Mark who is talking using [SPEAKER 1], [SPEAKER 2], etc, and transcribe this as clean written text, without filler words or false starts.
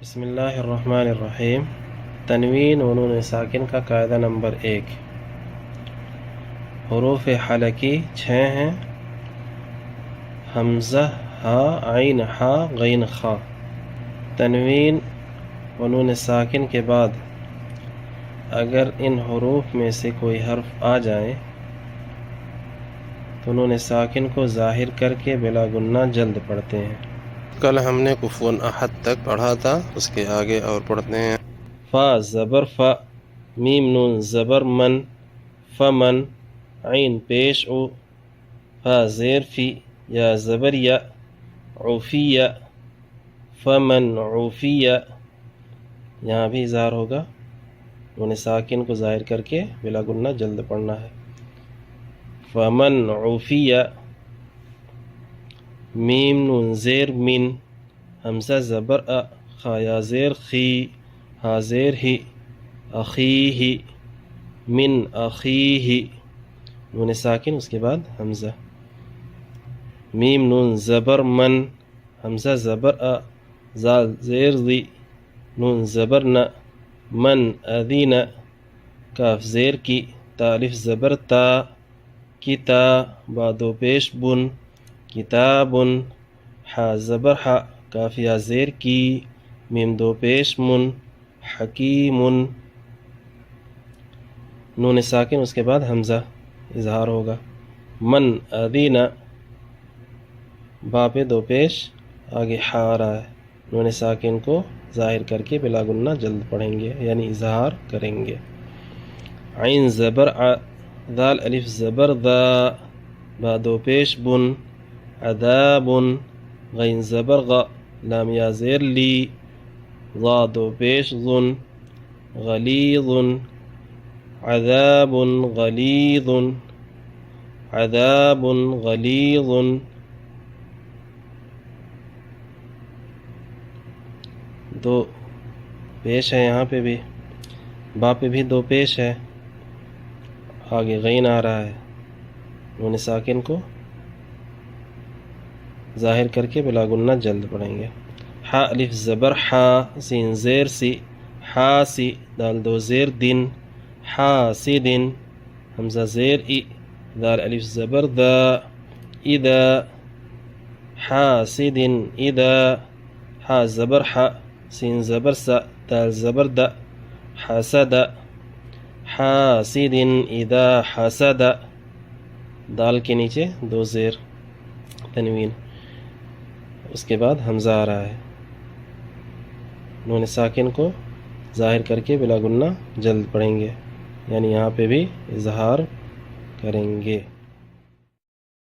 [SPEAKER 1] بسم اللہ الرحمن الرحیم۔ تنوین و نون ساکن کا قاعدہ نمبر 1۔ حروف حلقی 6 ہیں: حمزہ، ہا، عین، ہا، غین، خا۔ تنوین و نون ساکن کے بعد اگر ان حروف میں سے کوئی حرف آ جائے تو نون ساکن کو ظاہر کر کے بلا گنہ جلد پڑھتے ہیں۔ کل ہم نے کفوا احد تک پڑھا تھا، اس کے آگے اور پڑھتے ہیں۔ فا زبر فا، میم نون زبر من، فمن، عین پیش او، فا زیر فی، یا زبر یا، عوفیہ، فمن عوفیہ۔ یہاں بھی اظہار ہوگا، نون ساکن کو ظاہر کر کے بلا گنہ جلد پڑھنا ہے۔ فمن عوفیہ، میم نون زیر من، حمزہ زبر ا، خا یا زیر خی، ہا زیر ہی، اخیہ، من اخیہ، نون ساکن اس کے بعد حمزہ۔ میم نون زبر من، حمزہ زبر ا، زال زیر زی، نون زبر ن، من اذین، کاف زیر کی، تا الف زبر تا، کتا، با دو پیش بن، کتابن، حا زبر حا، کاف یا زیر کی، میم دو پیش من، حکیمن، نون ساکن اس کے بعد حمزہ اظہار ہوگا۔ من اذین، با پہ دو پیش، آگے حا آ رہا ہے، نون ساکن کو ظاہر کر کے بلا گنہ جلد پڑھیں گے، یعنی اظہار کریں گے۔ عین زبر ع، دال الف زبر دا، با دو پیش بن، عذاب، غین زبر غ، لام یا زیر لی، ضا دو پیش ظن، غلیظ، عذاب غلیظ، عذاب غلیظ، دو پیش ہے یہاں پہ بھی، با پہ بھی دو پیش ہے، آگے غین آ رہا ہے، نون ساکن کو ظاہر کر کے بلا گنہ جلد پڑھیں گے۔ حا الف زبر حا، سین زیر سی، حاسی، دال دو زیر دن، حاسدن، حمزہ زیر ای، دال الف زبر دا، اذا، حاسدن اذا، حا زبر حا، سین زبر سا، دال زبر دا، حسد، حاسدن اذا حسد، دال کے نیچے دو زیر تنوین، اس کے بعد حمزہ آ رہا ہے، نون ساکن کو ظاہر کر کے بلا گنہ جلد پڑھیں گے، یعنی یہاں پہ بھی اظہار کریں گے۔